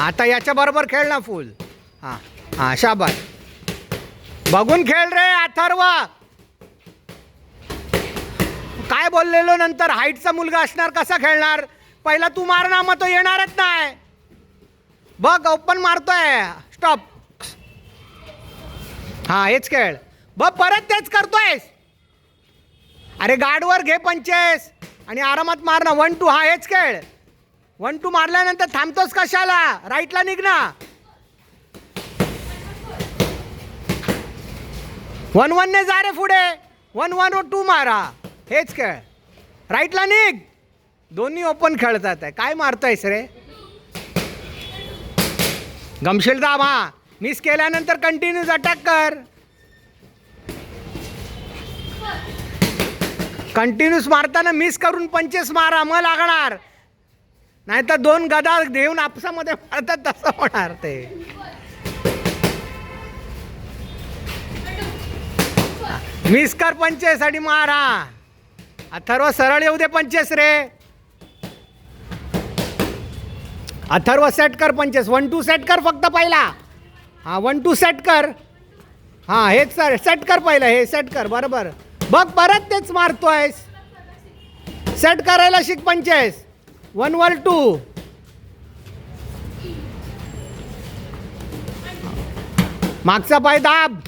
आता याच्या बरोबर खेळ ना फुल. हां हां शाबास. बघून खेळ रे अथर्व. काय बोललेलो नंतर हाईटचा मुलगा असणार कसा खेळणार. पहिला तू मार ना मग तो येणारच नाही. बघ ओपन मारतोय. स्टॉप. हां हेच खेळ. बघ परत तेच करतोयस. अरे गार्डवर घे 25 आणि आरामात मार ना. 1-2. हा हेच खेळ. 1-2 मारल्यानंतर थांबतोस कशाला. राईटला निघ ना. 1-1 ने जा रे पुढे. 1-1-2 मारा. हेच खेळ. राईटला निघ. दोन्ही ओपन खेळतात आहे. काय मारतोयस रे. गमशील दाब. हा मिस केल्यानंतर कंटिन्यूज अटॅक कर. कंटिन्यूस मारताना मिस करून 25 मारा मग लागणार. नाही तर 2 गदा देऊन आपसामध्ये मारतात तसं होणार ते. मिस कर 25 आणि मारा. अथर्व सरळ येऊ दे 25 रे. अथर्व सेट कर 25. 1-2 सेट कर फक्त पहिला. हां 1-2 सेट कर. हां हेच सर सेट कर पहिलं. हे सेट कर बरोबर. बघ परत तेच मारतोयस. सेट करायला शिक 25. 1-2. मागचा पाय दाब.